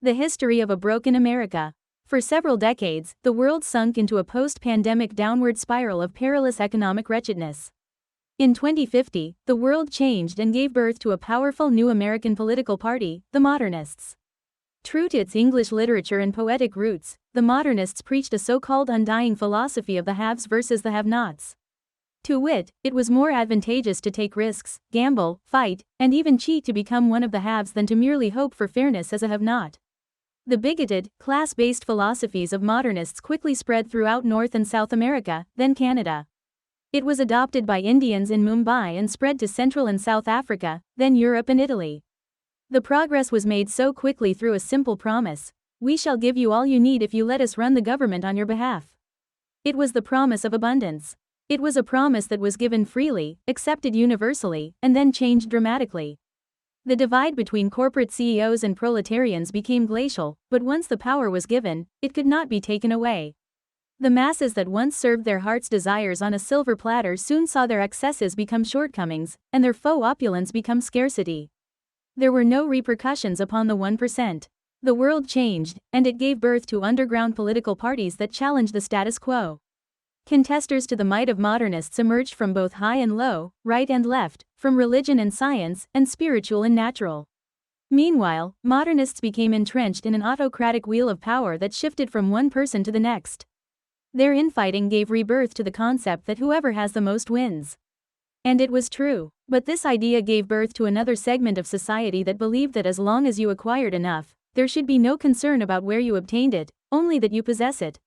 The history of a broken America. For several decades, the world sunk into a post-pandemic downward spiral of perilous economic wretchedness. In 2050, the world changed and gave birth to a powerful new American political party, the Modernists. True to its English literature and poetic roots, the Modernists preached a so-called undying philosophy of the haves versus the have-nots. To wit, it was more advantageous to take risks, gamble, fight, and even cheat to become one of the haves than to merely hope for fairness as a have-not. The bigoted, class-based philosophies of modernists quickly spread throughout North and South America, then Canada. It was adopted by Indians in Mumbai and spread to Central and South Africa, then Europe and Italy. The progress was made so quickly through a simple promise: we shall give you all you need if you let us run the government on your behalf. It was the promise of abundance. It was a promise that was given freely, accepted universally, and then changed dramatically. The divide between corporate CEOs and proletarians became glacial, but once the power was given, it could not be taken away. The masses that once served their heart's desires on a silver platter soon saw their excesses become shortcomings, and their faux opulence become scarcity. There were no repercussions upon the 1%. The world changed, and it gave birth to underground political parties that challenged the status quo. Contesters to the might of modernists emerged from both high and low, right and left, from religion and science, and spiritual and natural. Meanwhile, modernists became entrenched in an autocratic wheel of power that shifted from one person to the next. Their infighting gave rebirth to the concept that whoever has the most wins. And it was true, but this idea gave birth to another segment of society that believed that as long as you acquired enough, there should be no concern about where you obtained it, only that you possess it.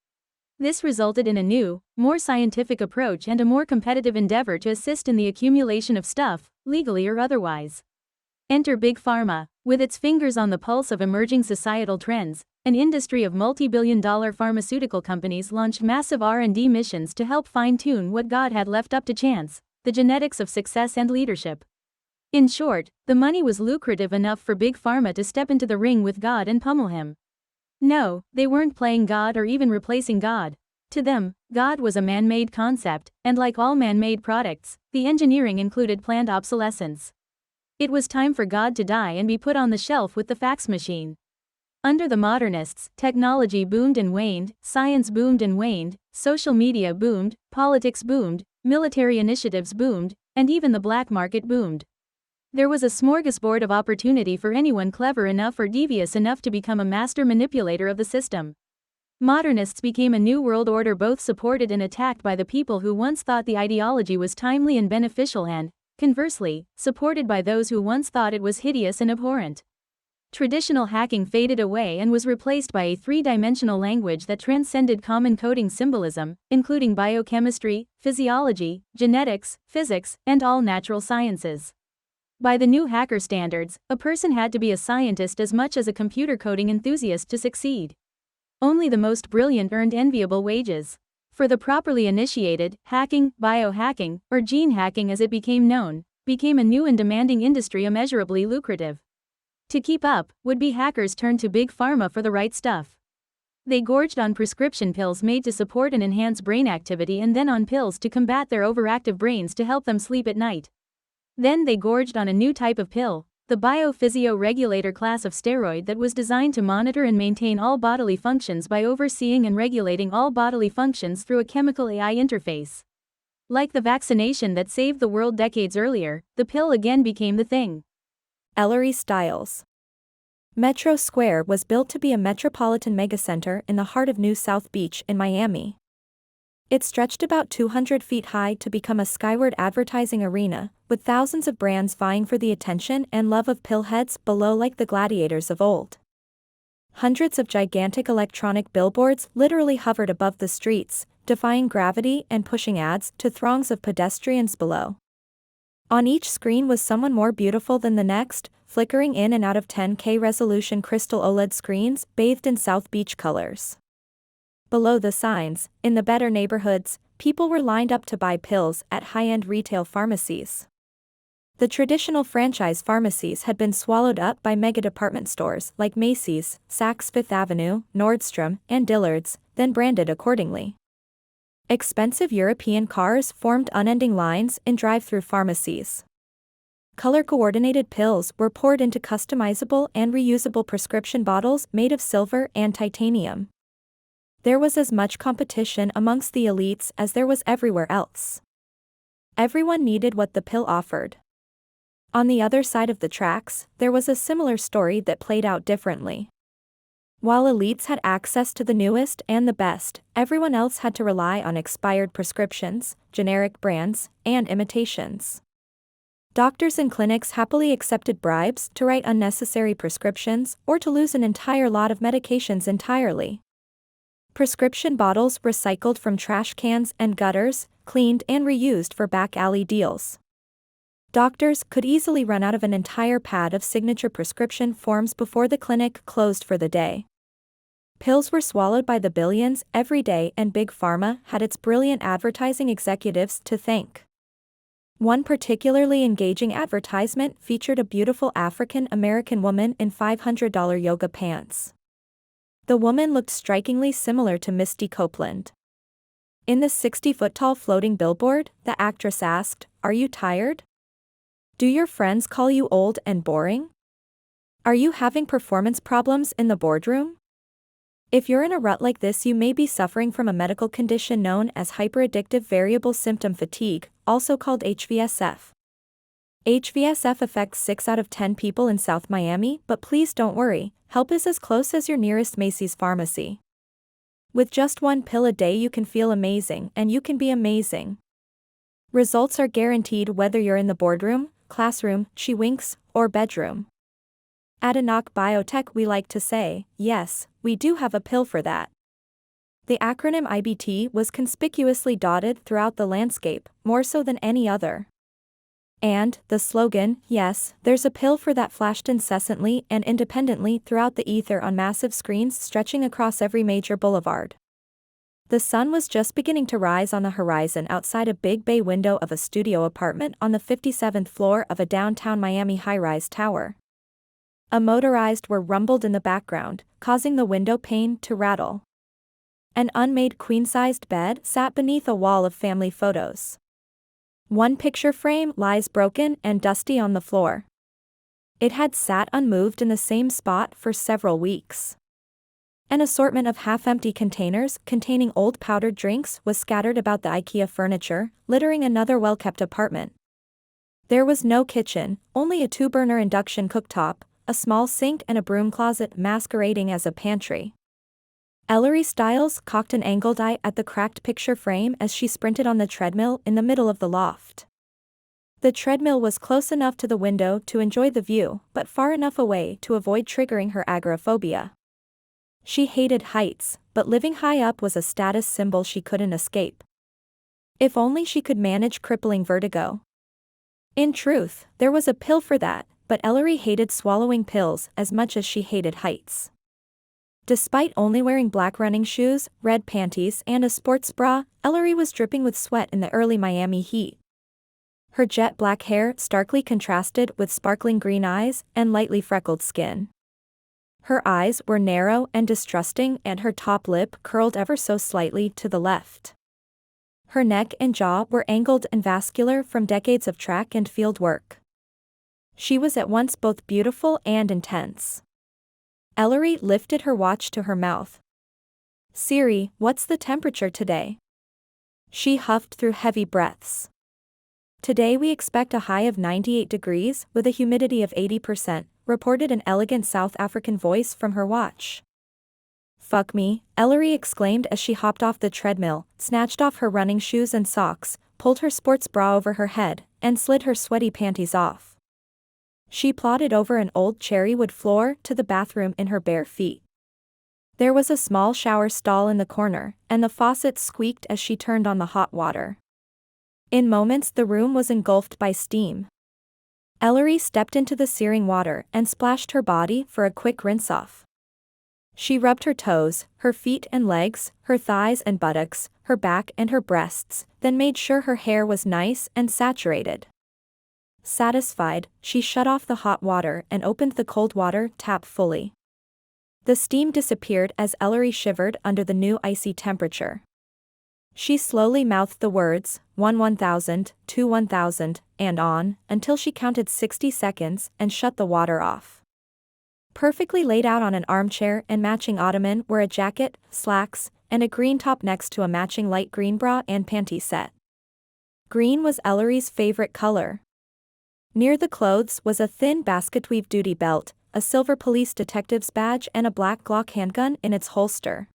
This resulted in a new, more scientific approach and a more competitive endeavor to assist in the accumulation of stuff, legally or otherwise. Enter Big Pharma. With its fingers on the pulse of emerging societal trends, an industry of multi-billion-dollar pharmaceutical companies launched massive R&D missions to help fine-tune what God had left up to chance, the genetics of success and leadership. In short, the money was lucrative enough for Big Pharma to step into the ring with God and pummel him. No, they weren't playing God or even replacing God. To them, God was a man-made concept, and like all man-made products, the engineering included planned obsolescence. It was time for God to die and be put on the shelf with the fax machine. Under the modernists, technology boomed and waned, science boomed and waned, social media boomed, politics boomed, military initiatives boomed, and even the black market boomed. There was a smorgasbord of opportunity for anyone clever enough or devious enough to become a master manipulator of the system. Modernists became a new world order both supported and attacked by the people who once thought the ideology was timely and beneficial and, conversely, supported by those who once thought it was hideous and abhorrent. Traditional hacking faded away and was replaced by a three-dimensional language that transcended common coding symbolism, including biochemistry, physiology, genetics, physics, and all natural sciences. By the new hacker standards, a person had to be a scientist as much as a computer coding enthusiast to succeed. Only the most brilliant earned enviable wages. For the properly initiated, hacking, biohacking, or gene hacking as it became known, became a new and demanding industry immeasurably lucrative. To keep up, would-be hackers turned to Big Pharma for the right stuff. They gorged on prescription pills made to support and enhance brain activity and then on pills to combat their overactive brains to help them sleep at night. Then they gorged on a new type of pill, the biophysio-regulator class of steroid that was designed to monitor and maintain all bodily functions by overseeing and regulating all bodily functions through a chemical AI interface. Like the vaccination that saved the world decades earlier, the pill again became the thing. Ellery styles. Metro Square was built to be a metropolitan megacenter in the heart of New South Beach in Miami. It stretched about 200 feet high to become a skyward advertising arena, with thousands of brands vying for the attention and love of pillheads below like the gladiators of old. Hundreds of gigantic electronic billboards literally hovered above the streets, defying gravity and pushing ads to throngs of pedestrians below. On each screen was someone more beautiful than the next, flickering in and out of 10K resolution crystal OLED screens bathed in South Beach colors. Below the signs, in the better neighborhoods, people were lined up to buy pills at high-end retail pharmacies. The traditional franchise pharmacies had been swallowed up by mega department stores like Macy's, Saks Fifth Avenue, Nordstrom, and Dillard's, then branded accordingly. Expensive European cars formed unending lines in drive-through pharmacies. Color-coordinated pills were poured into customizable and reusable prescription bottles made of silver and titanium. There was as much competition amongst the elites as there was everywhere else. Everyone needed what the pill offered. On the other side of the tracks, there was a similar story that played out differently. While elites had access to the newest and the best, everyone else had to rely on expired prescriptions, generic brands, and imitations. Doctors and clinics happily accepted bribes to write unnecessary prescriptions or to lose an entire lot of medications entirely. Prescription bottles recycled from trash cans and gutters, cleaned and reused for back alley deals. Doctors could easily run out of an entire pad of signature prescription forms before the clinic closed for the day. Pills were swallowed by the billions every day, and Big Pharma had its brilliant advertising executives to thank. One particularly engaging advertisement featured a beautiful African-American woman in $500 yoga pants. The woman looked strikingly similar to Misty Copeland. In the 60-foot-tall floating billboard, the actress asked, "Are you tired? Do your friends call you old and boring? Are you having performance problems in the boardroom? If you're in a rut like this, you may be suffering from a medical condition known as hyperaddictive variable symptom fatigue, also called HVSF. HVSF affects 6 out of 10 people in South Miami, but please don't worry, help is as close as your nearest Macy's pharmacy. With just one pill a day you can feel amazing, and you can be amazing. Results are guaranteed whether you're in the boardroom, classroom, she winks, or bedroom. At Enoch Biotech we like to say, yes, we do have a pill for that." The acronym IBT was conspicuously dotted throughout the landscape, more so than any other. And the slogan, "Yes, there's a pill for that," flashed incessantly and independently throughout the ether on massive screens stretching across every major boulevard. The sun was just beginning to rise on the horizon outside a big bay window of a studio apartment on the 57th floor of a downtown Miami high-rise tower. A motorized whir rumbled in the background, causing the window pane to rattle. An unmade queen-sized bed sat beneath a wall of family photos. One picture frame lies broken and dusty on the floor. It had sat unmoved in the same spot for several weeks. An assortment of half-empty containers containing old powdered drinks was scattered about the IKEA furniture, littering another well-kept apartment. There was no kitchen, only a 2-burner induction cooktop, a small sink and a broom closet masquerading as a pantry. Ellery Styles cocked an angled eye at the cracked picture frame as she sprinted on the treadmill in the middle of the loft. The treadmill was close enough to the window to enjoy the view, but far enough away to avoid triggering her agoraphobia. She hated heights, but living high up was a status symbol she couldn't escape. If only she could manage crippling vertigo. In truth, there was a pill for that, but Ellery hated swallowing pills as much as she hated heights. Despite only wearing black running shoes, red panties and a sports bra, Ellery was dripping with sweat in the early Miami heat. Her jet black hair starkly contrasted with sparkling green eyes and lightly freckled skin. Her eyes were narrow and distrusting, and her top lip curled ever so slightly to the left. Her neck and jaw were angled and vascular from decades of track and field work. She was at once both beautiful and intense. Ellery lifted her watch to her mouth. "Siri, what's the temperature today?" She huffed through heavy breaths. "Today we expect a high of 98 degrees with a humidity of 80%, reported an elegant South African voice from her watch. "Fuck me," Ellery exclaimed as she hopped off the treadmill, snatched off her running shoes and socks, pulled her sports bra over her head, and slid her sweaty panties off. She plodded over an old cherry wood floor to the bathroom in her bare feet. There was a small shower stall in the corner, and the faucet squeaked as she turned on the hot water. In moments the room was engulfed by steam. Ellery stepped into the searing water and splashed her body for a quick rinse-off. She rubbed her toes, her feet and legs, her thighs and buttocks, her back and her breasts, then made sure her hair was nice and saturated. Satisfied, she shut off the hot water and opened the cold water tap fully. The steam disappeared as Ellery shivered under the new icy temperature. She slowly mouthed the words, 1000, 1000, and on, until she counted 60 seconds and shut the water off. Perfectly laid out on an armchair and matching ottoman were a jacket, slacks, and a green top next to a matching light green bra and panty set. Green was Ellery's favorite color. Near the clothes was a thin basketweave duty belt, a silver police detective's badge and a black Glock handgun in its holster.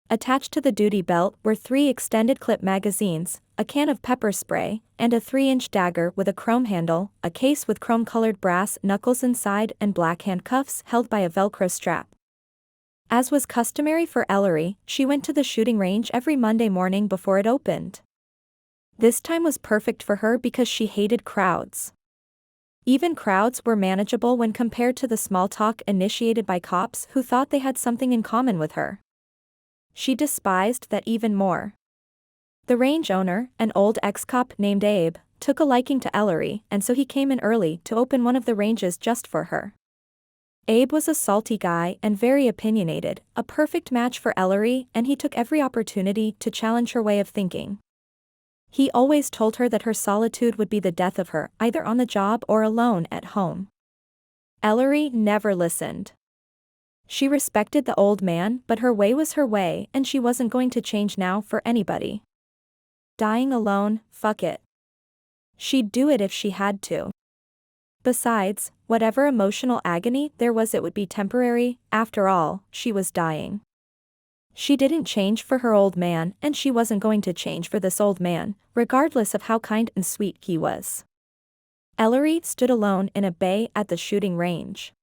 Attached to the duty belt were 3 extended clip magazines, a can of pepper spray, and a 3-inch dagger with a chrome handle, a case with chrome-colored brass knuckles inside and black handcuffs held by a Velcro strap. As was customary for Ellery, she went to the shooting range every Monday morning before it opened. This time was perfect for her because she hated crowds. Even crowds were manageable when compared to the small talk initiated by cops who thought they had something in common with her. She despised that even more. The range owner, an old ex-cop named Abe, took a liking to Ellery, and so he came in early to open one of the ranges just for her. Abe was a salty guy and very opinionated, a perfect match for Ellery, and he took every opportunity to challenge her way of thinking. He always told her that her solitude would be the death of her, either on the job or alone at home. Ellery never listened. She respected the old man, but her way was her way, and she wasn't going to change now for anybody. Dying alone, fuck it. She'd do it if she had to. Besides, whatever emotional agony there was, it would be temporary. After all, she was dying. She didn't change for her old man, and she wasn't going to change for this old man, regardless of how kind and sweet he was. Ellery stood alone in a bay at the shooting range.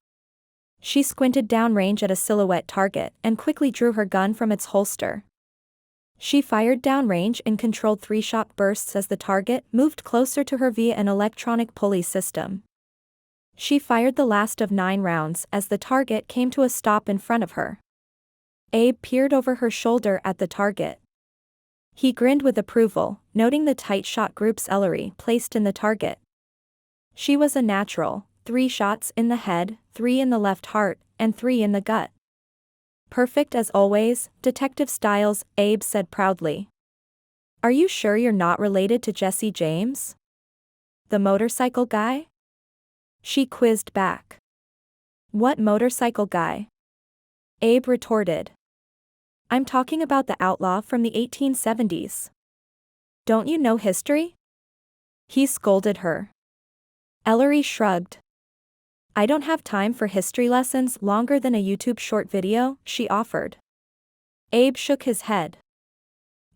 She squinted downrange at a silhouette target and quickly drew her gun from its holster. She fired downrange in controlled 3-shot bursts as the target moved closer to her via an electronic pulley system. She fired the last of 9 rounds as the target came to a stop in front of her. Abe peered over her shoulder at the target. He grinned with approval, noting the tight shot groups Ellery placed in the target. She was a natural, 3 shots in the head, 3 in the left heart, and 3 in the gut. Perfect as always, Detective Styles, Abe said proudly. Are you sure you're not related to Jesse James? The motorcycle guy? She quizzed back. What motorcycle guy? Abe retorted. I'm talking about the outlaw from the 1870s. Don't you know history? He scolded her. Ellery shrugged. I don't have time for history lessons longer than a YouTube short video, she offered. Abe shook his head.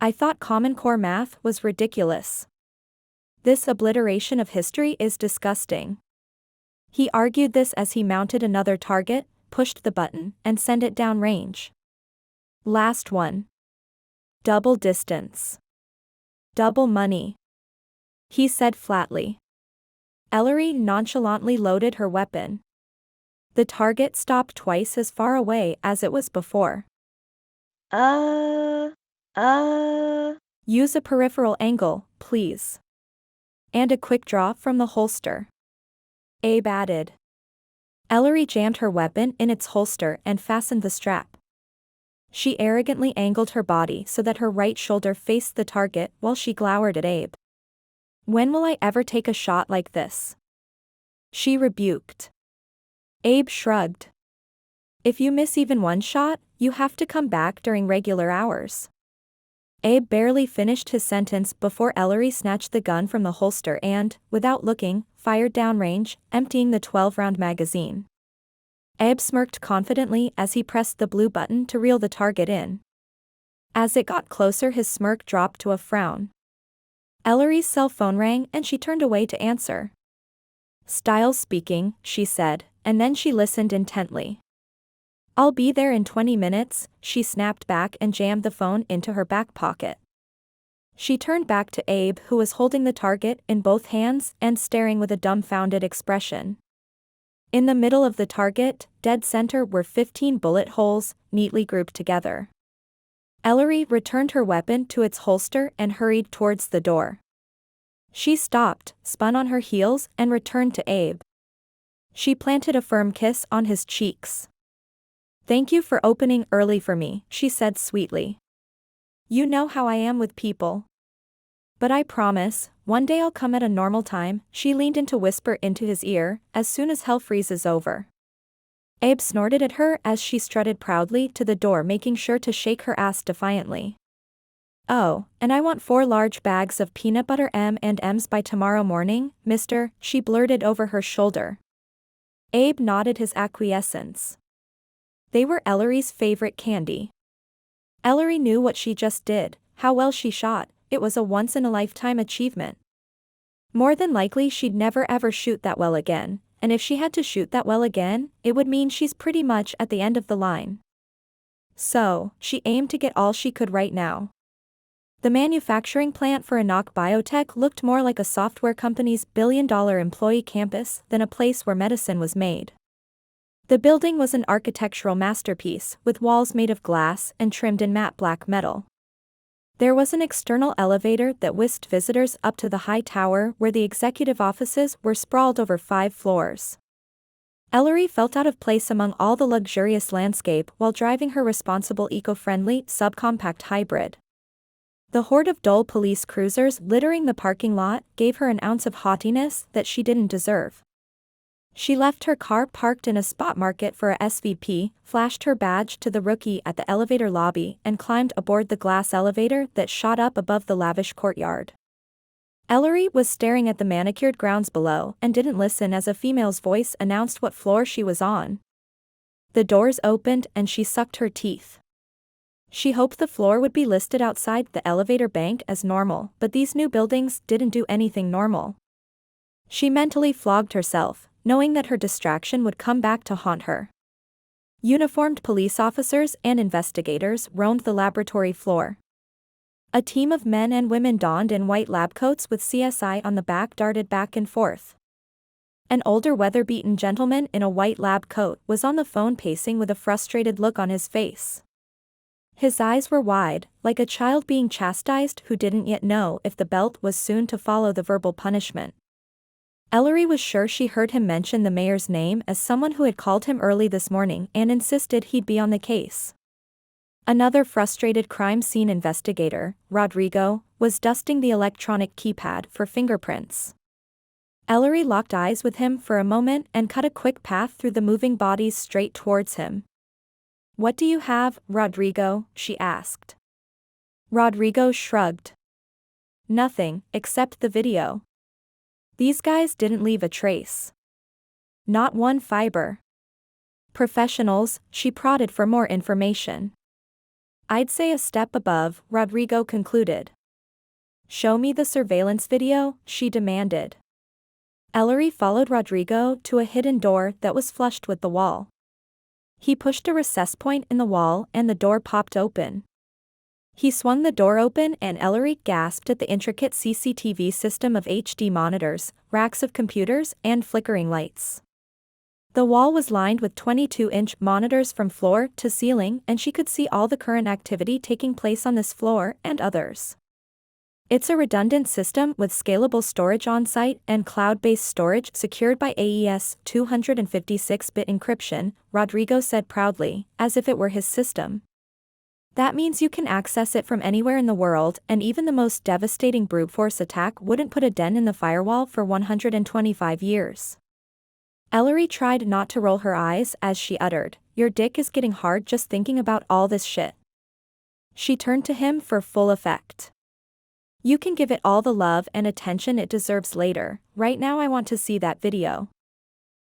I thought Common Core math was ridiculous. This obliteration of history is disgusting. He argued this as he mounted another target, pushed the button, and sent it downrange. Last one. Double distance. Double money. He said flatly. Ellery nonchalantly loaded her weapon. The target stopped twice as far away as it was before. Use a peripheral angle, please. And a quick draw from the holster. Abe added. Ellery jammed her weapon in its holster and fastened the strap. She arrogantly angled her body so that her right shoulder faced the target while she glowered at Abe. When will I ever take a shot like this? She rebuked. Abe shrugged. If you miss even one shot, you have to come back during regular hours. Abe barely finished his sentence before Ellery snatched the gun from the holster and, without looking, fired downrange, emptying the 12-round magazine. Abe smirked confidently as he pressed the blue button to reel the target in. As it got closer, his smirk dropped to a frown. Ellery's cell phone rang and she turned away to answer. Styles speaking, she said, and then she listened intently. I'll be there in 20 minutes, she snapped back and jammed the phone into her back pocket. She turned back to Abe, who was holding the target in both hands and staring with a dumbfounded expression. In the middle of the target, dead center, were 15 bullet holes, neatly grouped together. Ellery returned her weapon to its holster and hurried towards the door. She stopped, spun on her heels, and returned to Abe. She planted a firm kiss on his cheeks. Thank you for opening early for me, she said sweetly. You know how I am with people. But I promise, one day I'll come at a normal time, she leaned in to whisper into his ear, as soon as hell freezes over. Abe snorted at her as she strutted proudly to the door, making sure to shake her ass defiantly. Oh, and I want 4 large bags of peanut butter M&Ms by tomorrow morning, mister, she blurted over her shoulder. Abe nodded his acquiescence. They were Ellery's favorite candy. Ellery knew what she just did, how well she shot, it was a once-in-a-lifetime achievement. More than likely she'd never ever shoot that well again, and if she had to shoot that well again, it would mean she's pretty much at the end of the line. So, she aimed to get all she could right now. The manufacturing plant for Enoch Biotech looked more like a software company's billion-dollar employee campus than a place where medicine was made. The building was an architectural masterpiece, with walls made of glass and trimmed in matte black metal. There was an external elevator that whisked visitors up to the high tower where the executive offices were sprawled over 5 floors. Ellery felt out of place among all the luxurious landscape while driving her responsible eco-friendly subcompact hybrid. The horde of dull police cruisers littering the parking lot gave her an ounce of haughtiness that she didn't deserve. She left her car parked in a spot market for a SVP, flashed her badge to the rookie at the elevator lobby, and climbed aboard the glass elevator that shot up above the lavish courtyard. Ellery was staring at the manicured grounds below and didn't listen as a female's voice announced what floor she was on. The doors opened and she sucked her teeth. She hoped the floor would be listed outside the elevator bank as normal, but these new buildings didn't do anything normal. She mentally flogged herself, knowing that her distraction would come back to haunt her. Uniformed police officers and investigators roamed the laboratory floor. A team of men and women donned in white lab coats with CSI on the back darted back and forth. An older weather-beaten gentleman in a white lab coat was on the phone pacing with a frustrated look on his face. His eyes were wide, like a child being chastised who didn't yet know if the belt was soon to follow the verbal punishment. Ellery was sure she heard him mention the mayor's name as someone who had called him early this morning and insisted he'd be on the case. Another frustrated crime scene investigator, Rodrigo, was dusting the electronic keypad for fingerprints. Ellery locked eyes with him for a moment and cut a quick path through the moving bodies straight towards him. "What do you have, Rodrigo?" she asked. Rodrigo shrugged. "Nothing, except the video. These guys didn't leave a trace. Not one fiber." "Professionals," she prodded for more information. "I'd say a step above," Rodrigo concluded. "Show me the surveillance video," she demanded. Ellery followed Rodrigo to a hidden door that was flushed with the wall. He pushed a recess point in the wall and the door popped open. He swung the door open and Ellery gasped at the intricate CCTV system of HD monitors, racks of computers, and flickering lights. The wall was lined with 22-inch monitors from floor to ceiling, and she could see all the current activity taking place on this floor and others. It's a redundant system with scalable storage on-site and cloud-based storage secured by AES 256-bit encryption, Rodrigo said proudly, as if it were his system. That means you can access it from anywhere in the world, and even the most devastating brute force attack wouldn't put a dent in the firewall for 125 years. Ellery tried not to roll her eyes as she uttered, "Your dick is getting hard just thinking about all this shit." She turned to him for full effect. "You can give it all the love and attention it deserves later, right now I want to see that video."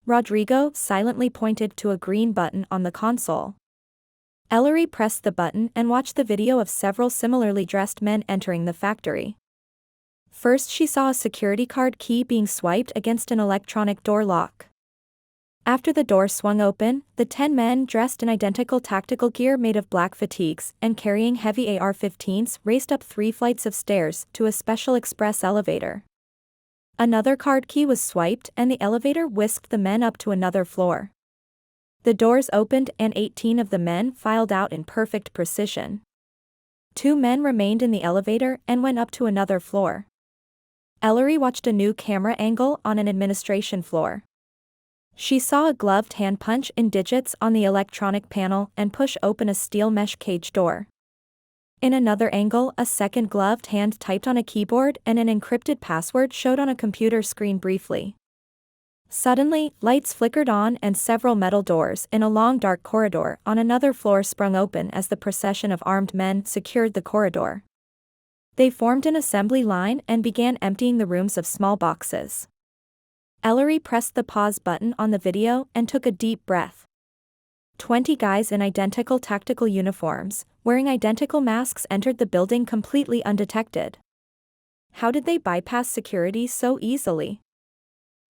Rodrigo silently pointed to a green button on the console. Ellery pressed the button and watched the video of several similarly dressed men entering the factory. First she saw a security card key being swiped against an electronic door lock. After the door swung open, the 10 men dressed in identical tactical gear made of black fatigues and carrying heavy AR-15s raced up 3 flights of stairs to a special express elevator. Another card key was swiped and the elevator whisked the men up to another floor. The doors opened and 18 of the men filed out in perfect precision. 2 men remained in the elevator and went up to another floor. Ellery watched a new camera angle on an administration floor. She saw a gloved hand punch in digits on the electronic panel and push open a steel mesh cage door. In another angle, a second gloved hand typed on a keyboard and an encrypted password showed on a computer screen briefly. Suddenly, lights flickered on and several metal doors in a long dark corridor on another floor sprung open as the procession of armed men secured the corridor. They formed an assembly line and began emptying the rooms of small boxes. Ellery pressed the pause button on the video and took a deep breath. 20 guys in identical tactical uniforms, wearing identical masks, entered the building completely undetected. How did they bypass security so easily?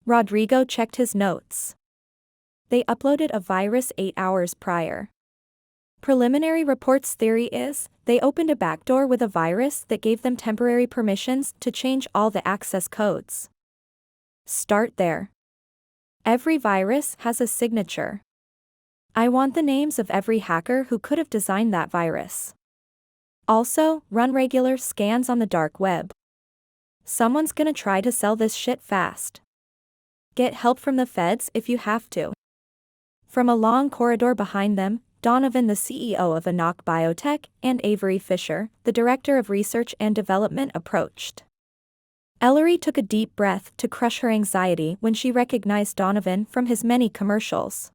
Rodrigo checked his notes. They uploaded a virus 8 hours prior. Preliminary reports theory is, they opened a backdoor with a virus that gave them temporary permissions to change all the access codes. Start there. Every virus has a signature. I want the names of every hacker who could have designed that virus. Also, run regular scans on the dark web. Someone's gonna try to sell this shit fast. Get help from the feds if you have to. From a long corridor behind them, Donovan, the CEO of Enoch Biotech, and Avery Fisher, the Director of Research and Development, approached. Ellery took a deep breath to crush her anxiety when she recognized Donovan from his many commercials.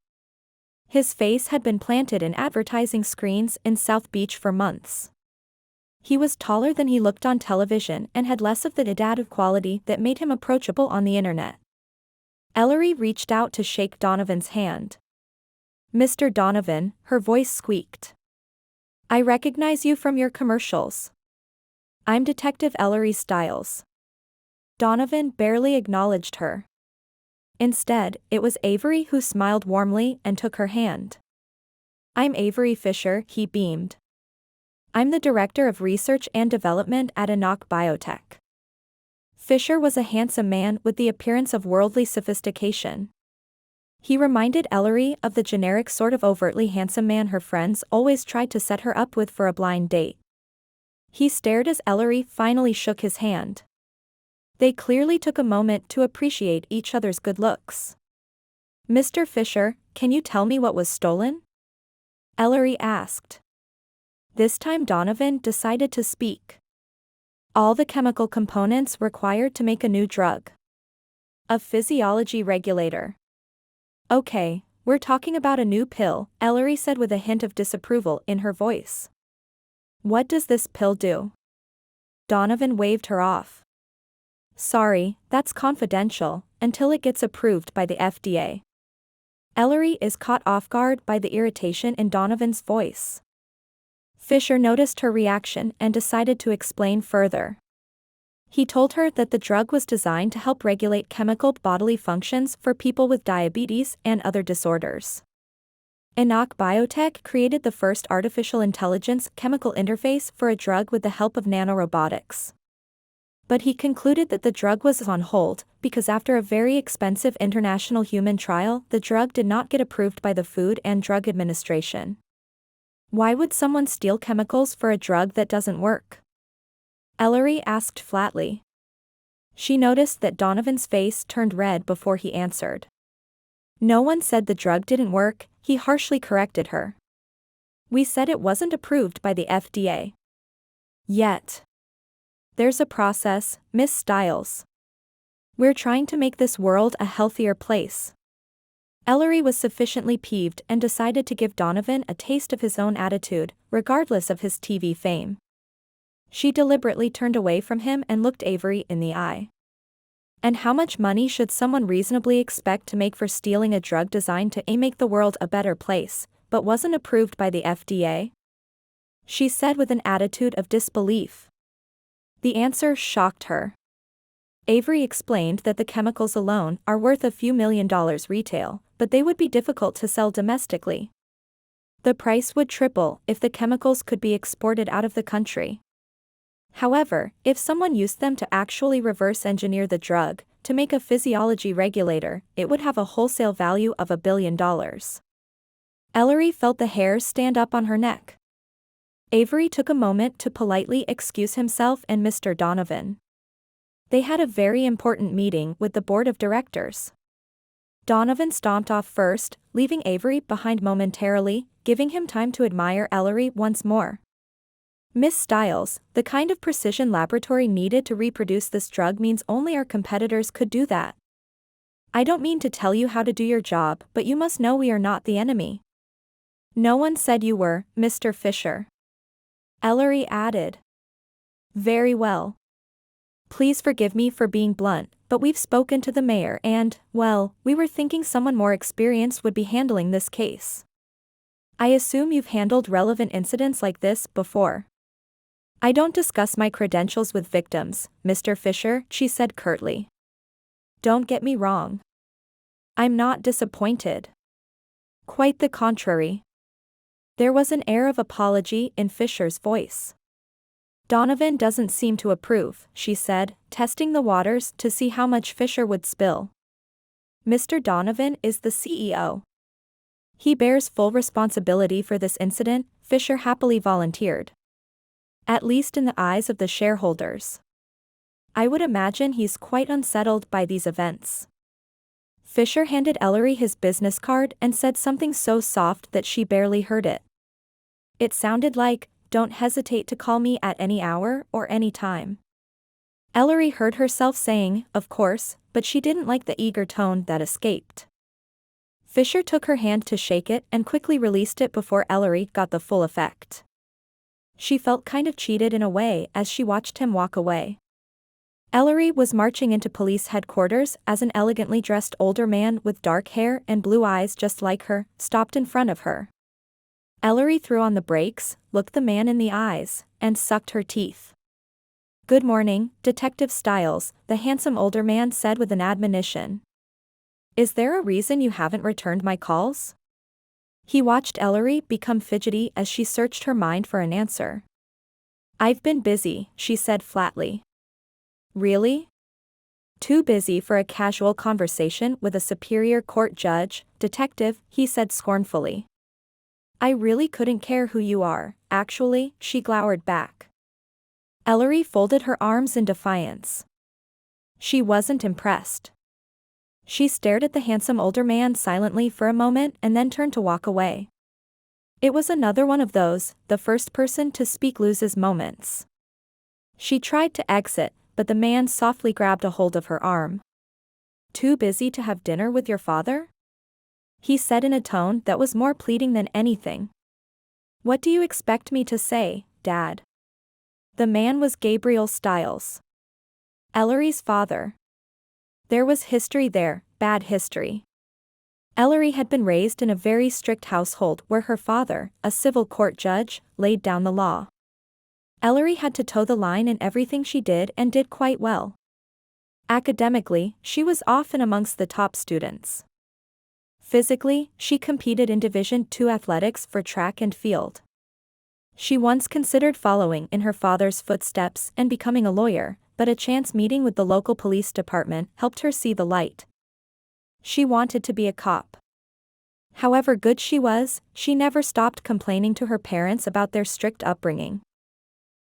His face had been planted in advertising screens in South Beach for months. He was taller than he looked on television and had less of the adaptive quality that made him approachable on the internet. Ellery reached out to shake Donovan's hand. Mr. Donovan, her voice squeaked. I recognize you from your commercials. I'm Detective Ellery Stiles. Donovan barely acknowledged her. Instead, it was Avery who smiled warmly and took her hand. I'm Avery Fisher, he beamed. I'm the Director of Research and Development at Enoch Biotech. Fisher was a handsome man with the appearance of worldly sophistication. He reminded Ellery of the generic sort of overtly handsome man her friends always tried to set her up with for a blind date. He stared as Ellery finally shook his hand. They clearly took a moment to appreciate each other's good looks. Mr. Fisher, can you tell me what was stolen? Ellery asked. This time Donovan decided to speak. All the chemical components required to make a new drug. A physiology regulator. Okay, we're talking about a new pill, Ellery said with a hint of disapproval in her voice. What does this pill do? Donovan waved her off. Sorry, that's confidential, until it gets approved by the FDA. Ellery is caught off guard by the irritation in Donovan's voice. Fisher noticed her reaction and decided to explain further. He told her that the drug was designed to help regulate chemical bodily functions for people with diabetes and other disorders. Enoch Biotech created the first artificial intelligence chemical interface for a drug with the help of nanorobotics. But he concluded that the drug was on hold because after a very expensive international human trial, the drug did not get approved by the Food and Drug Administration. Why would someone steal chemicals for a drug that doesn't work? Ellery asked flatly. She noticed that Donovan's face turned red before he answered. No one said the drug didn't work, he harshly corrected her. We said it wasn't approved by the FDA. Yet. There's a process, Miss Stiles. We're trying to make this world a healthier place. Ellery was sufficiently peeved and decided to give Donovan a taste of his own attitude, regardless of his TV fame. She deliberately turned away from him and looked Avery in the eye. And how much money should someone reasonably expect to make for stealing a drug designed to make the world a better place, but wasn't approved by the FDA? She said with an attitude of disbelief. The answer shocked her. Avery explained that the chemicals alone are worth a few $1 million retail, but they would be difficult to sell domestically. The price would triple if the chemicals could be exported out of the country. However, if someone used them to actually reverse engineer the drug, to make a physiology regulator, it would have a wholesale value of $1 billion. Ellery felt the hairs stand up on her neck. Avery took a moment to politely excuse himself and Mr. Donovan. They had a very important meeting with the board of directors. Donovan stomped off first, leaving Avery behind momentarily, giving him time to admire Ellery once more. Miss Stiles, the kind of precision laboratory needed to reproduce this drug means only our competitors could do that. I don't mean to tell you how to do your job, but you must know we are not the enemy. No one said you were, Mr. Fisher. Ellery added. Very well. Please forgive me for being blunt, but we've spoken to the mayor and, well, we were thinking someone more experienced would be handling this case. I assume you've handled relevant incidents like this before. I don't discuss my credentials with victims, Mr. Fisher, she said curtly. Don't get me wrong. I'm not disappointed. Quite the contrary. There was an air of apology in Fisher's voice. Donovan doesn't seem to approve, she said, testing the waters to see how much Fisher would spill. Mr. Donovan is the CEO. He bears full responsibility for this incident, Fisher happily volunteered. At least in the eyes of the shareholders. I would imagine he's quite unsettled by these events. Fisher handed Ellery his business card and said something so soft that she barely heard it. It sounded like, "Don't hesitate to call me at any hour or any time." Ellery heard herself saying, "Of course," but she didn't like the eager tone that escaped. Fisher took her hand to shake it and quickly released it before Ellery got the full effect. She felt kind of cheated in a way as she watched him walk away. Ellery was marching into police headquarters as an elegantly dressed older man with dark hair and blue eyes just like her stopped in front of her. Ellery threw on the brakes, looked the man in the eyes, and sucked her teeth. "Good morning, Detective Stiles," the handsome older man said with an admonition. "Is there a reason you haven't returned my calls?" He watched Ellery become fidgety as she searched her mind for an answer. "I've been busy," she said flatly. "Really? Too busy for a casual conversation with a superior court judge, detective," he said scornfully. "I really couldn't care who you are, actually," she glowered back. Ellery folded her arms in defiance. She wasn't impressed. She stared at the handsome older man silently for a moment and then turned to walk away. It was another one of those, the first person to speak loses moments. She tried to exit, but the man softly grabbed a hold of her arm. "Too busy to have dinner with your father?" he said in a tone that was more pleading than anything. "What do you expect me to say, Dad?" The man was Gabriel Stiles. Ellery's father. There was history there, bad history. Ellery had been raised in a very strict household where her father, a civil court judge, laid down the law. Ellery had to toe the line in everything she did and did quite well. Academically, she was often amongst the top students. Physically, she competed in Division II athletics for track and field. She once considered following in her father's footsteps and becoming a lawyer, but a chance meeting with the local police department helped her see the light. She wanted to be a cop. However good she was, she never stopped complaining to her parents about their strict upbringing.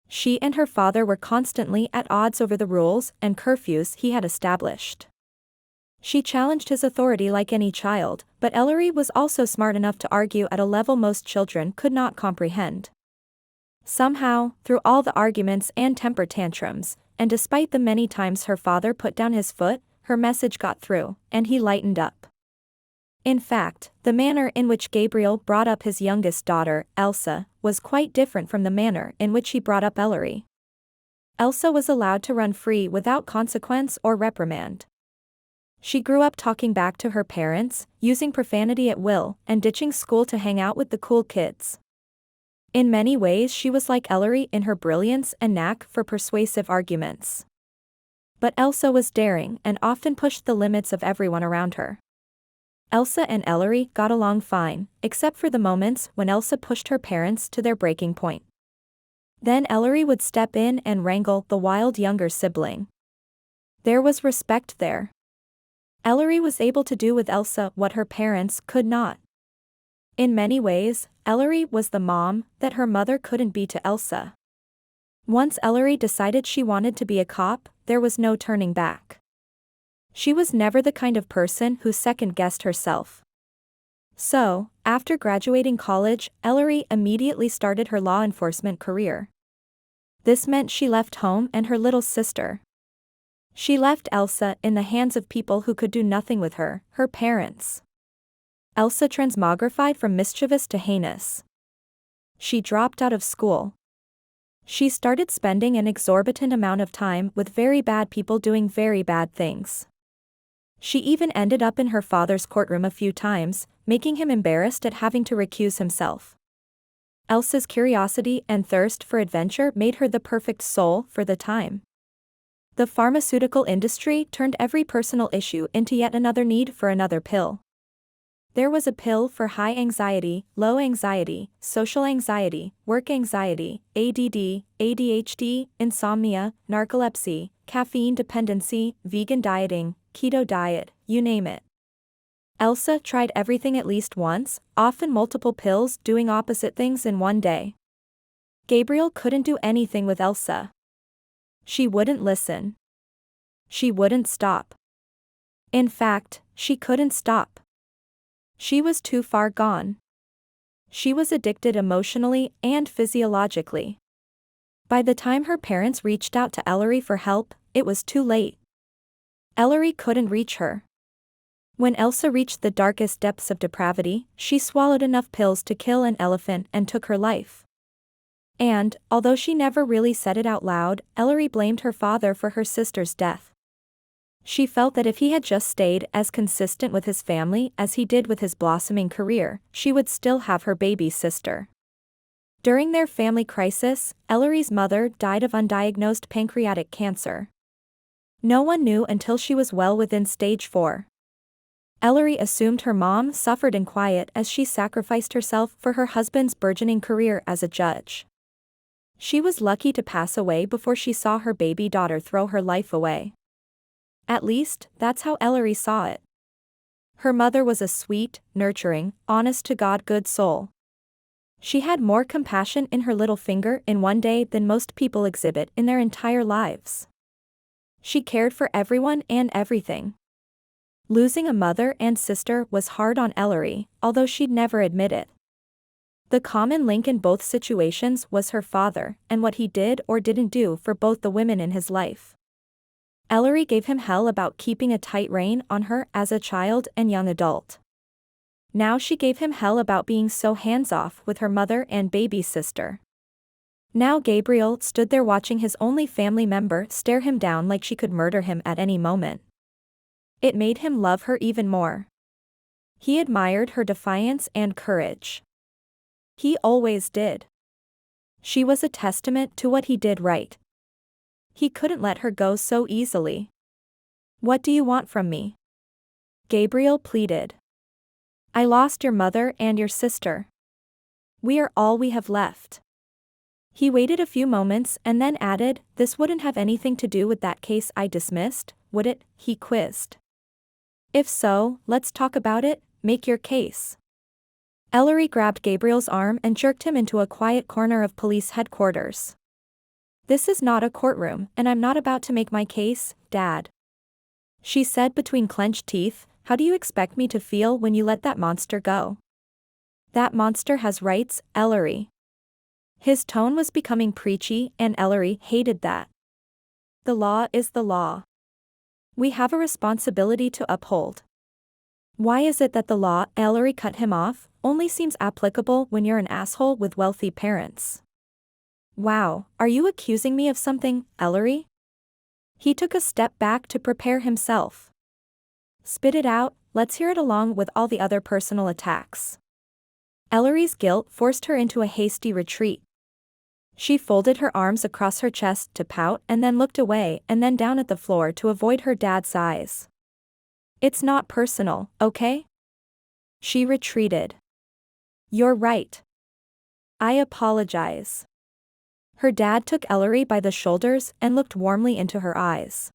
She and her father were constantly at odds over the rules and curfews he had established. She challenged his authority like any child, but Ellery was also smart enough to argue at a level most children could not comprehend. Somehow, through all the arguments and temper tantrums, and despite the many times her father put down his foot, her message got through, and he lightened up. In fact, the manner in which Gabriel brought up his youngest daughter, Elsa, was quite different from the manner in which he brought up Ellery. Elsa was allowed to run free without consequence or reprimand. She grew up talking back to her parents, using profanity at will, and ditching school to hang out with the cool kids. In many ways she was like Ellery in her brilliance and knack for persuasive arguments. But Elsa was daring and often pushed the limits of everyone around her. Elsa and Ellery got along fine, except for the moments when Elsa pushed her parents to their breaking point. Then Ellery would step in and wrangle the wild younger sibling. There was respect there. Ellery was able to do with Elsa what her parents could not. In many ways, Ellery was the mom that her mother couldn't be to Elsa. Once Ellery decided she wanted to be a cop, there was no turning back. She was never the kind of person who second-guessed herself. So, after graduating college, Ellery immediately started her law enforcement career. This meant she left home and her little sister. She left Elsa in the hands of people who could do nothing with her, her parents. Elsa transmogrified from mischievous to heinous. She dropped out of school. She started spending an exorbitant amount of time with very bad people doing very bad things. She even ended up in her father's courtroom a few times, making him embarrassed at having to recuse himself. Elsa's curiosity and thirst for adventure made her the perfect soul for the time. The pharmaceutical industry turned every personal issue into yet another need for another pill. There was a pill for high anxiety, low anxiety, social anxiety, work anxiety, ADD, ADHD, insomnia, narcolepsy, caffeine dependency, vegan dieting, keto diet, you name it. Elsa tried everything at least once, often multiple pills doing opposite things in one day. Gabriel couldn't do anything with Elsa. She wouldn't listen. She wouldn't stop. In fact, she couldn't stop. She was too far gone. She was addicted emotionally and physiologically. By the time her parents reached out to Ellery for help, it was too late. Ellery couldn't reach her. When Elsa reached the darkest depths of depravity, she swallowed enough pills to kill an elephant and took her life. And, although she never really said it out loud, Ellery blamed her father for her sister's death. She felt that if he had just stayed as consistent with his family as he did with his blossoming career, she would still have her baby sister. During their family crisis, Ellery's mother died of undiagnosed pancreatic cancer. No one knew until she was well within stage 4. Ellery assumed her mom suffered in quiet as she sacrificed herself for her husband's burgeoning career as a judge. She was lucky to pass away before she saw her baby daughter throw her life away. At least, that's how Ellery saw it. Her mother was a sweet, nurturing, honest-to-God good soul. She had more compassion in her little finger in one day than most people exhibit in their entire lives. She cared for everyone and everything. Losing a mother and sister was hard on Ellery, although she'd never admit it. The common link in both situations was her father and what he did or didn't do for both the women in his life. Ellery gave him hell about keeping a tight rein on her as a child and young adult. Now she gave him hell about being so hands-off with her mother and baby sister. Now Gabriel stood there watching his only family member stare him down like she could murder him at any moment. It made him love her even more. He admired her defiance and courage. He always did. She was a testament to what he did right. He couldn't let her go so easily. "What do you want from me?" Gabriel pleaded. "I lost your mother and your sister. We are all we have left." He waited a few moments and then added, "This wouldn't have anything to do with that case I dismissed, would it?" he quizzed. "If so, let's talk about it, make your case." Ellery grabbed Gabriel's arm and jerked him into a quiet corner of police headquarters. "This is not a courtroom, and I'm not about to make my case, Dad," she said between clenched teeth. "How do you expect me to feel when you let that monster go?" "That monster has rights, Ellery." His tone was becoming preachy, and Ellery hated that. "The law is the law. We have a responsibility to uphold. Why is it that the law," Ellery cut him off, "only seems applicable when you're an asshole with wealthy parents?" "Wow, are you accusing me of something, Ellery?" He took a step back to prepare himself. "Spit it out, let's hear it along with all the other personal attacks." Ellery's guilt forced her into a hasty retreat. She folded her arms across her chest to pout and then looked away and then down at the floor to avoid her dad's eyes. "It's not personal, okay?" She retreated. "You're right. I apologize." Her dad took Ellery by the shoulders and looked warmly into her eyes.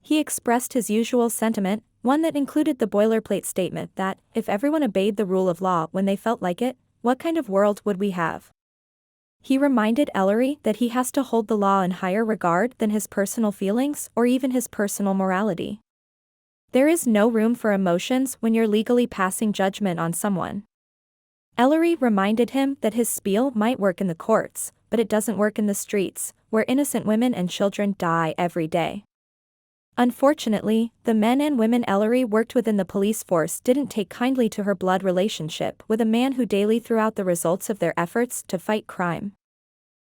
He expressed his usual sentiment, one that included the boilerplate statement that, if everyone obeyed the rule of law when they felt like it, what kind of world would we have? He reminded Ellery that he has to hold the law in higher regard than his personal feelings or even his personal morality. There is no room for emotions when you're legally passing judgment on someone. Ellery reminded him that his spiel might work in the courts, but it doesn't work in the streets, where innocent women and children die every day. Unfortunately, the men and women Ellery worked with in the police force didn't take kindly to her blood relationship with a man who daily threw out the results of their efforts to fight crime.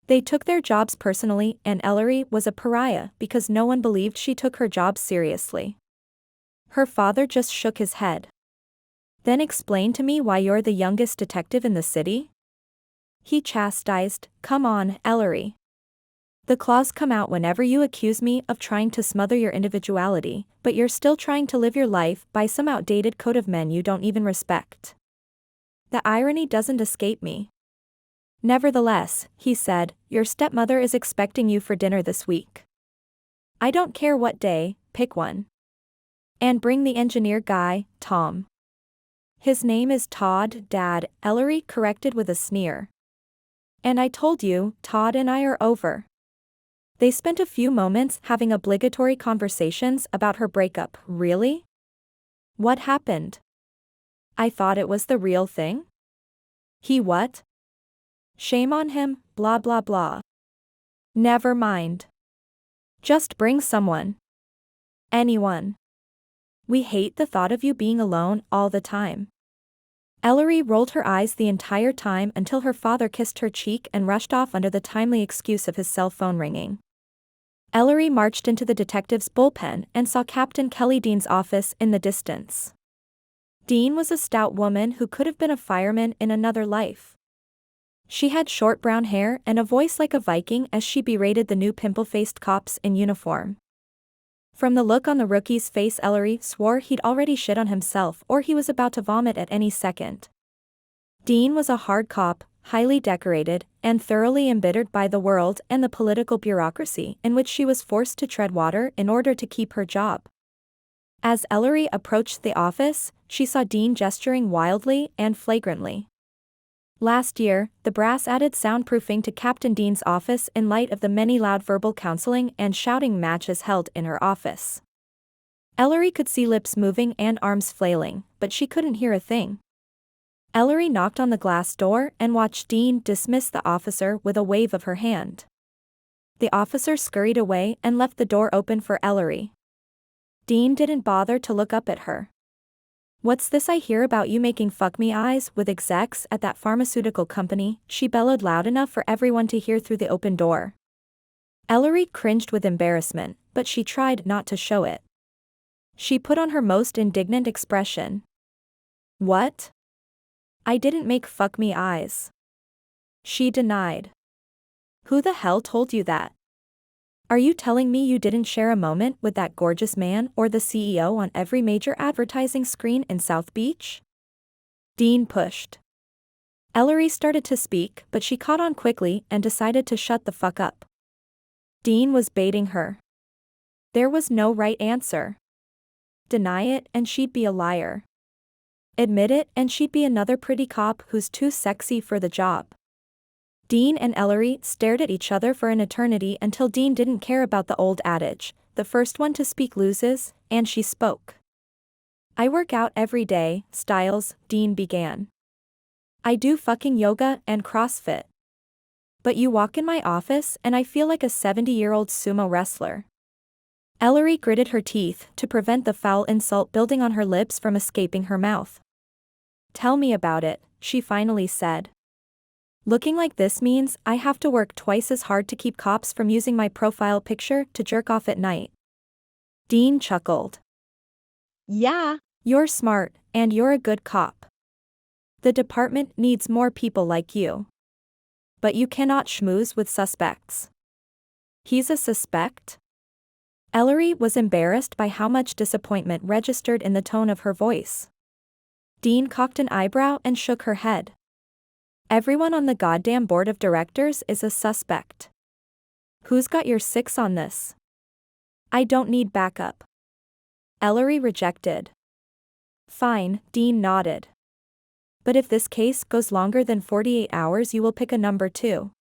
They took their jobs personally, and Ellery was a pariah because no one believed she took her job seriously. Her father just shook his head. "Then explain to me why you're the youngest detective in the city?" He chastised. "Come on, Ellery. The claws come out whenever you accuse me of trying to smother your individuality, but you're still trying to live your life by some outdated code of men you don't even respect." The irony doesn't escape me. "Nevertheless," he said, "your stepmother is expecting you for dinner this week. I don't care what day, pick one. And bring the engineer guy, Tom." "His name is Todd, Dad," Ellery corrected with a sneer. "And I told you, Todd and I are over." They spent a few moments having obligatory conversations about her breakup. "Really? What happened? I thought it was the real thing." "He what? Shame on him, blah blah blah." "Never mind. Just bring someone. Anyone. We hate the thought of you being alone all the time." Ellery rolled her eyes the entire time until her father kissed her cheek and rushed off under the timely excuse of his cell phone ringing. Ellery marched into the detective's bullpen and saw Captain Kelly Dean's office in the distance. Dean was a stout woman who could have been a fireman in another life. She had short brown hair and a voice like a Viking as she berated the new pimple-faced cops in uniform. From the look on the rookie's face, Ellery swore he'd already shit on himself or he was about to vomit at any second. Dean was a hard cop, highly decorated, and thoroughly embittered by the world and the political bureaucracy in which she was forced to tread water in order to keep her job. As Ellery approached the office, she saw Dean gesturing wildly and flagrantly. Last year, the brass added soundproofing to Captain Dean's office in light of the many loud verbal counseling and shouting matches held in her office. Ellery could see lips moving and arms flailing, but she couldn't hear a thing. Ellery knocked on the glass door and watched Dean dismiss the officer with a wave of her hand. The officer scurried away and left the door open for Ellery. Dean didn't bother to look up at her. "What's this I hear about you making fuck me eyes with execs at that pharmaceutical company?" she bellowed loud enough for everyone to hear through the open door. Ellery cringed with embarrassment, but she tried not to show it. She put on her most indignant expression. "What? I didn't make fuck me eyes." She denied. "Who the hell told you that? Are you telling me you didn't share a moment with that gorgeous man or the CEO on every major advertising screen in South Beach?" Dean pushed. Ellery started to speak, but she caught on quickly and decided to shut the fuck up. Dean was baiting her. There was no right answer. Deny it and she'd be a liar. Admit it and she'd be another pretty cop who's too sexy for the job. Dean and Ellery stared at each other for an eternity until Dean didn't care about the old adage, "The first one to speak loses," and she spoke. "I work out every day, Styles," Dean began. "I do fucking yoga and CrossFit. But you walk in my office and I feel like a 70-year-old sumo wrestler." Ellery gritted her teeth to prevent the foul insult building on her lips from escaping her mouth. "Tell me about it," she finally said. "Looking like this means I have to work twice as hard to keep cops from using my profile picture to jerk off at night." Dean chuckled. "Yeah, you're smart, and you're a good cop. The department needs more people like you. But you cannot schmooze with suspects." "He's a suspect?" Ellery was embarrassed by how much disappointment registered in the tone of her voice. Dean cocked an eyebrow and shook her head. "Everyone on the goddamn board of directors is a suspect. Who's got your six on this?" "I don't need backup." Ellery rejected. "Fine," Dean nodded. "But if this case goes longer than 48 hours you will pick a number 2.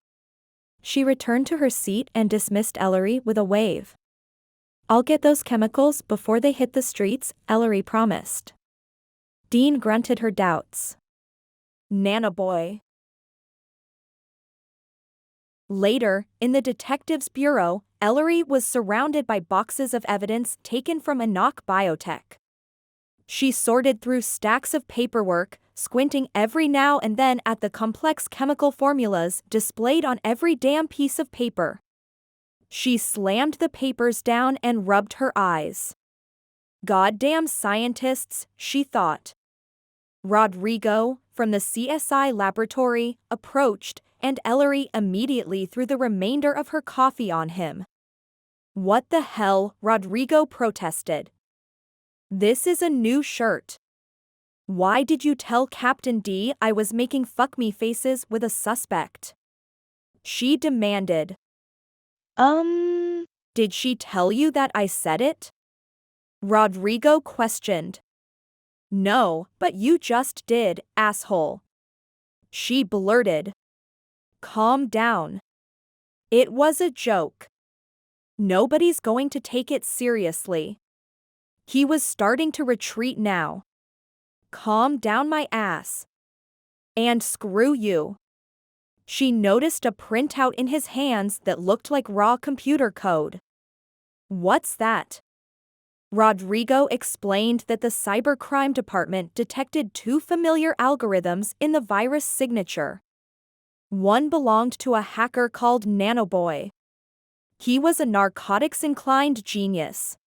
She returned to her seat and dismissed Ellery with a wave. "I'll get those chemicals before they hit the streets," Ellery promised. Dean grunted her doubts. "Nana boy." Later, in the detective's bureau, Ellery was surrounded by boxes of evidence taken from Enoch Biotech. She sorted through stacks of paperwork, squinting every now and then at the complex chemical formulas displayed on every damn piece of paper. She slammed the papers down and rubbed her eyes. Goddamn scientists, she thought. Rodrigo, from the CSI laboratory, approached, and Ellery immediately threw the remainder of her coffee on him. "What the hell?" Rodrigo protested. "This is a new shirt. Why did you tell Captain D I was making fuck me faces with a suspect?" she demanded. Did she tell you that I said it?" Rodrigo questioned. "No, but you just did, asshole," she blurted. "Calm down. It was a joke. Nobody's going to take it seriously." He was starting to retreat now. "Calm down my ass. And screw you." She noticed a printout in his hands that looked like raw computer code. "What's that?" Rodrigo explained that the cybercrime department detected two familiar algorithms in the virus signature. One belonged to a hacker called Nanoboy. He was a narcotics-inclined genius.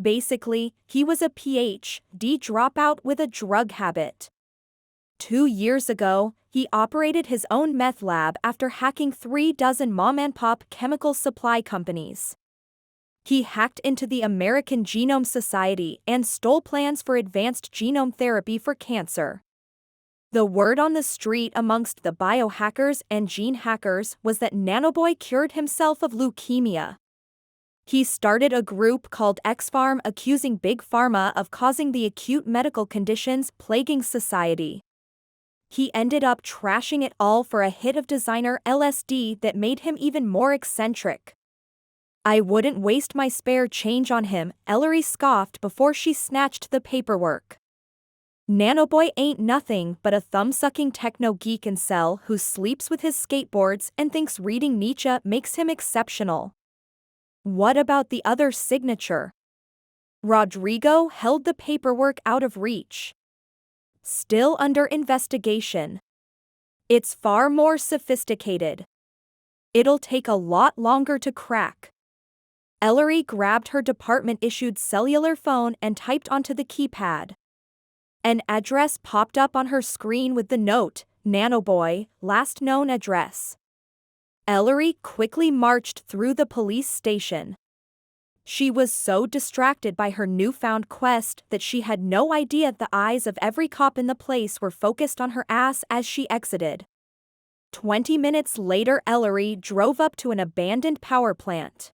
Basically, he was a PhD dropout with a drug habit. 2 years ago, he operated his own meth lab after hacking 36 mom-and-pop chemical supply companies. He hacked into the American Genome Society and stole plans for advanced genome therapy for cancer. The word on the street amongst the biohackers and gene hackers was that Nanoboy cured himself of leukemia. He started a group called X-Farm accusing Big Pharma of causing the acute medical conditions plaguing society. He ended up trashing it all for a hit of designer LSD that made him even more eccentric. "I wouldn't waste my spare change on him," Ellery scoffed before she snatched the paperwork. "Nanoboy ain't nothing but a thumb-sucking techno-geek incel who sleeps with his skateboards and thinks reading Nietzsche makes him exceptional." "What about the other signature?" Rodrigo held the paperwork out of reach. "Still under investigation. It's far more sophisticated. It'll take a lot longer to crack." Ellery grabbed her department-issued cellular phone and typed onto the keypad. An address popped up on her screen with the note, "Nanoboy, last known address." Ellery quickly marched through the police station. She was so distracted by her newfound quest that she had no idea the eyes of every cop in the place were focused on her ass as she exited. 20 minutes later, Ellery drove up to an abandoned power plant.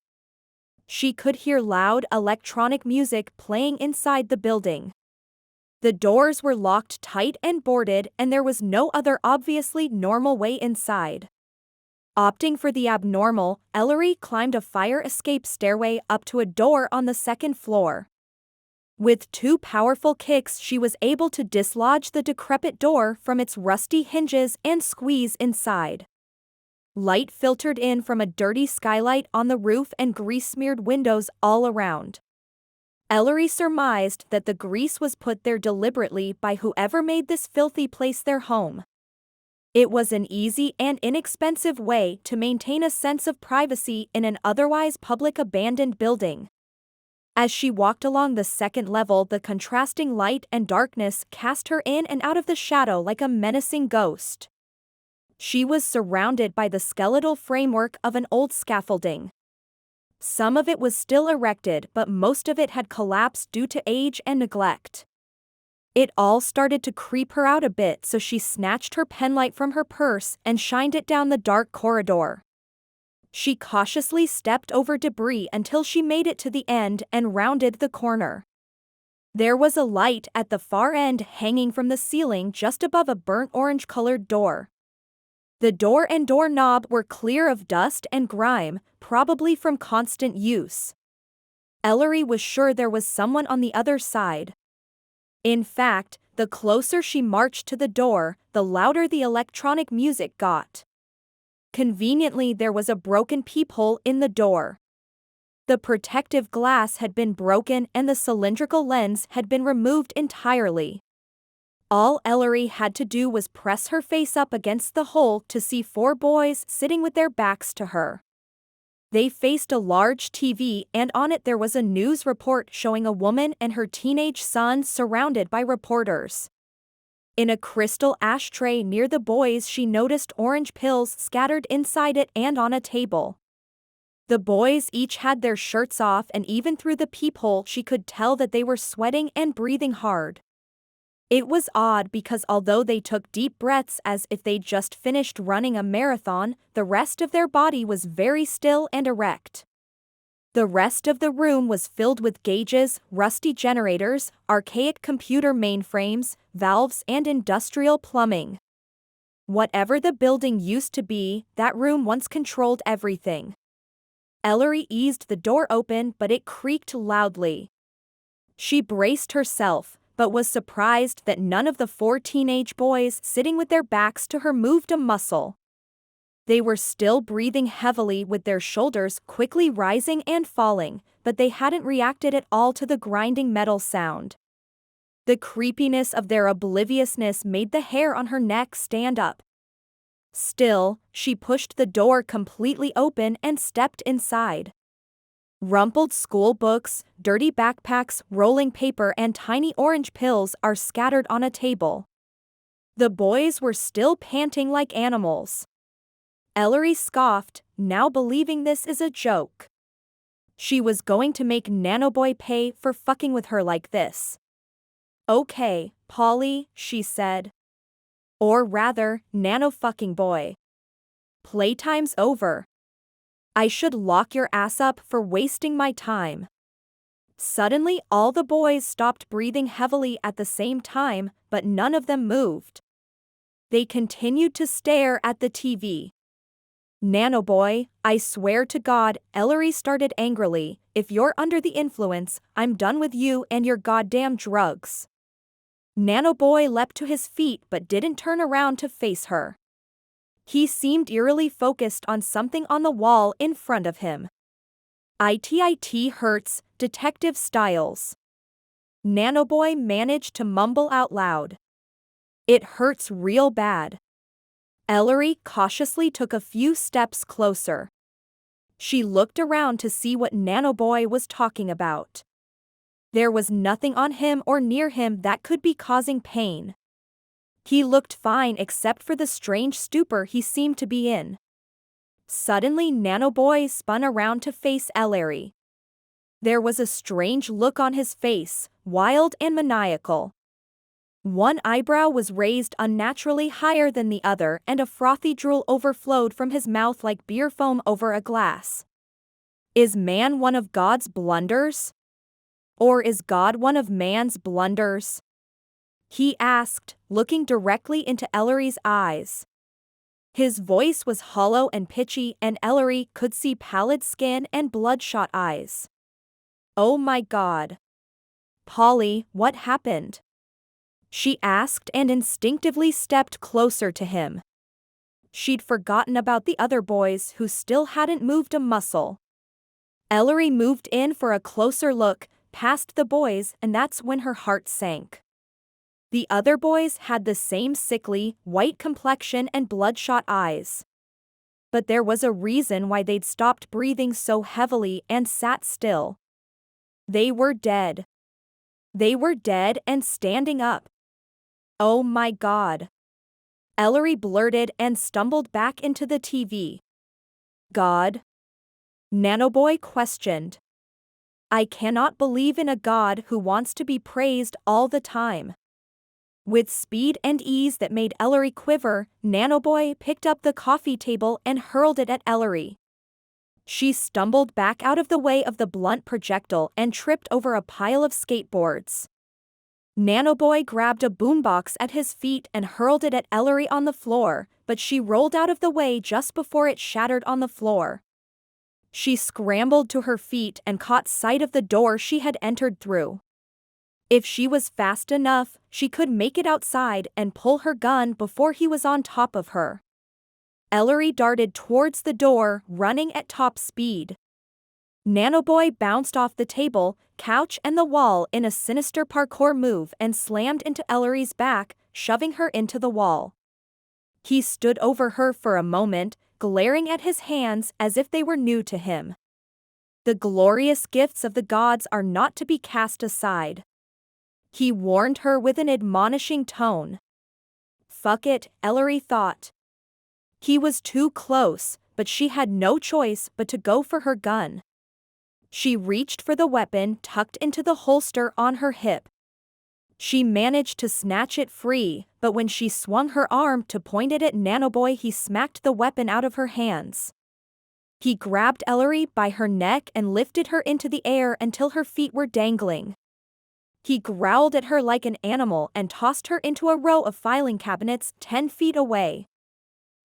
She could hear loud electronic music playing inside the building. The doors were locked tight and boarded, and there was no other obviously normal way inside. Opting for the abnormal, Ellery climbed a fire escape stairway up to a door on the second floor. With 2 powerful kicks, she was able to dislodge the decrepit door from its rusty hinges and squeeze inside. Light filtered in from a dirty skylight on the roof and grease-smeared windows all around. Ellery surmised that the grease was put there deliberately by whoever made this filthy place their home. It was an easy and inexpensive way to maintain a sense of privacy in an otherwise public abandoned building. As she walked along the second level, the contrasting light and darkness cast her in and out of the shadow like a menacing ghost. She was surrounded by the skeletal framework of an old scaffolding. Some of it was still erected, but most of it had collapsed due to age and neglect. It all started to creep her out a bit, so she snatched her penlight from her purse and shined it down the dark corridor. She cautiously stepped over debris until she made it to the end and rounded the corner. There was a light at the far end hanging from the ceiling just above a burnt orange-colored door. The door and doorknob were clear of dust and grime, probably from constant use. Ellery was sure there was someone on the other side. In fact, the closer she marched to the door, the louder the electronic music got. Conveniently, there was a broken peephole in the door. The protective glass had been broken and the cylindrical lens had been removed entirely. All Ellery had to do was press her face up against the hole to see 4 boys sitting with their backs to her. They faced a large TV, and on it there was a news report showing a woman and her teenage son surrounded by reporters. In a crystal ashtray near the boys, she noticed orange pills scattered inside it and on a table. The boys each had their shirts off, and even through the peephole she could tell that they were sweating and breathing hard. It was odd because although they took deep breaths as if they'd just finished running a marathon, the rest of their body was very still and erect. The rest of the room was filled with gauges, rusty generators, archaic computer mainframes, valves, and industrial plumbing. Whatever the building used to be, that room once controlled everything. Ellery eased the door open, but it creaked loudly. She braced herself, but was surprised that none of the 4 teenage boys sitting with their backs to her moved a muscle. They were still breathing heavily, with their shoulders quickly rising and falling, but they hadn't reacted at all to the grinding metal sound. The creepiness of their obliviousness made the hair on her neck stand up. Still, she pushed the door completely open and stepped inside. Rumpled school books, dirty backpacks, rolling paper, and tiny orange pills are scattered on a table. The boys were still panting like animals. Ellery scoffed, now believing this is a joke. She was going to make Nanoboy pay for fucking with her like this. "Okay, Polly," she said. "Or rather, Nano-fucking boy. Playtime's over. I should lock your ass up for wasting my time." Suddenly, all the boys stopped breathing heavily at the same time, but none of them moved. They continued to stare at the TV. "Nanoboy, I swear to God," Ellery started angrily, "if you're under the influence, I'm done with you and your goddamn drugs." Nanoboy leapt to his feet but didn't turn around to face her. He seemed eerily focused on something on the wall in front of him. "It hurts, Detective Styles." Nanoboy managed to mumble out loud. "It hurts real bad." Ellery cautiously took a few steps closer. She looked around to see what Nanoboy was talking about. There was nothing on him or near him that could be causing pain. He looked fine except for the strange stupor he seemed to be in. Suddenly, Nanoboy spun around to face Ellery. There was a strange look on his face, wild and maniacal. One eyebrow was raised unnaturally higher than the other, and a frothy drool overflowed from his mouth like beer foam over a glass. "Is man one of God's blunders? Or is God one of man's blunders?" he asked, looking directly into Ellery's eyes. His voice was hollow and pitchy, and Ellery could see pallid skin and bloodshot eyes. "Oh my God. Polly, what happened?" she asked and instinctively stepped closer to him. She'd forgotten about the other boys who still hadn't moved a muscle. Ellery moved in for a closer look, past the boys, and that's when her heart sank. The other boys had the same sickly, white complexion and bloodshot eyes. But there was a reason why they'd stopped breathing so heavily and sat still. They were dead. They were dead and standing up. "Oh my God." Ellery blurted and stumbled back into the TV. "God?" Nanoboy questioned. "I cannot believe in a God who wants to be praised all the time." With speed and ease that made Ellery quiver, Nanoboy picked up the coffee table and hurled it at Ellery. She stumbled back out of the way of the blunt projectile and tripped over a pile of skateboards. Nanoboy grabbed a boombox at his feet and hurled it at Ellery on the floor, but she rolled out of the way just before it shattered on the floor. She scrambled to her feet and caught sight of the door she had entered through. If she was fast enough, she could make it outside and pull her gun before he was on top of her. Ellery darted towards the door, running at top speed. Nanoboy bounced off the table, couch and the wall in a sinister parkour move and slammed into Ellery's back, shoving her into the wall. He stood over her for a moment, glaring at his hands as if they were new to him. The glorious gifts of the gods are not to be cast aside. He warned her with an admonishing tone. Fuck it, Ellery thought. He was too close, but she had no choice but to go for her gun. She reached for the weapon tucked into the holster on her hip. She managed to snatch it free, but when she swung her arm to point it at Nanoboy, he smacked the weapon out of her hands. He grabbed Ellery by her neck and lifted her into the air until her feet were dangling. He growled at her like an animal and tossed her into a row of filing cabinets 10 feet away.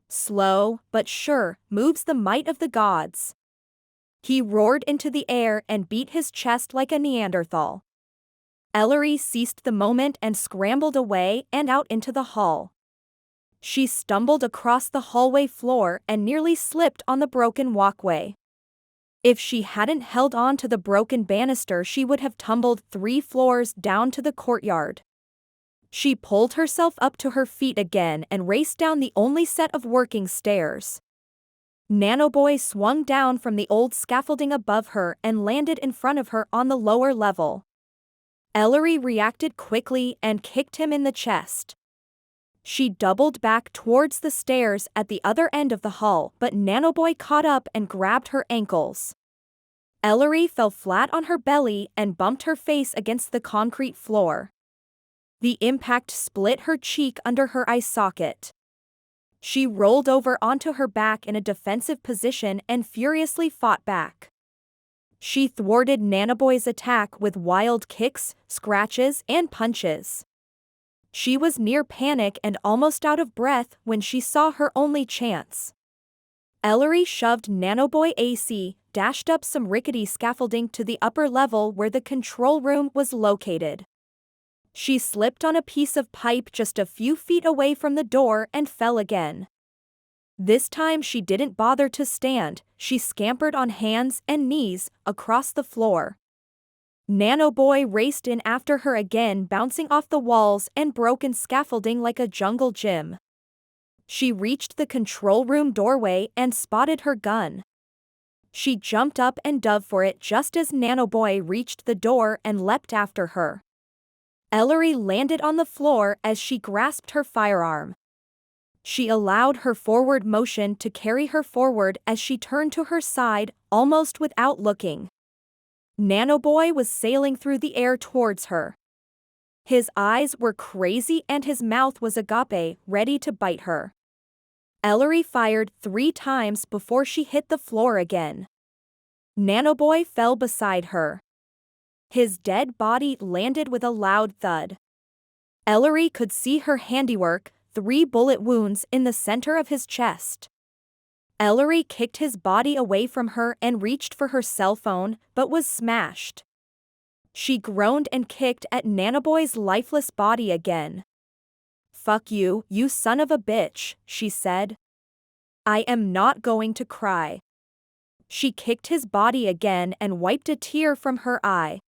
Slow, but sure, moves the might of the gods. He roared into the air and beat his chest like a Neanderthal. Ellery seized the moment and scrambled away and out into the hall. She stumbled across the hallway floor and nearly slipped on the broken walkway. If she hadn't held on to the broken banister, she would have tumbled 3 floors down to the courtyard. She pulled herself up to her feet again and raced down the only set of working stairs. Nanoboy swung down from the old scaffolding above her and landed in front of her on the lower level. Ellery reacted quickly and kicked him in the chest. She doubled back towards the stairs at the other end of the hall, but Nanoboy caught up and grabbed her ankles. Ellery fell flat on her belly and bumped her face against the concrete floor. The impact split her cheek under her eye socket. She rolled over onto her back in a defensive position and furiously fought back. She thwarted Nanoboy's attack with wild kicks, scratches, and punches. She was near panic and almost out of breath when she saw her only chance. Ellery shoved Nanoboy AC, dashed up some rickety scaffolding to the upper level where the control room was located. She slipped on a piece of pipe just a few feet away from the door and fell again. This time she didn't bother to stand, she scampered on hands and knees across the floor. Nanoboy raced in after her again, bouncing off the walls and broken scaffolding like a jungle gym. She reached the control room doorway and spotted her gun. She jumped up and dove for it just as Nanoboy reached the door and leapt after her. Ellery landed on the floor as she grasped her firearm. She allowed her forward motion to carry her forward as she turned to her side, almost without looking. Nanoboy was sailing through the air towards her. His eyes were crazy and his mouth was agape, ready to bite her. Ellery fired 3 times before she hit the floor again. Nanoboy fell beside her. His dead body landed with a loud thud. Ellery could see her handiwork, 3 bullet wounds in the center of his chest. Ellery kicked his body away from her and reached for her cell phone, but was smashed. She groaned and kicked at Nanoboy's lifeless body again. "Fuck you, you son of a bitch," she said. "I am not going to cry." She kicked his body again and wiped a tear from her eye.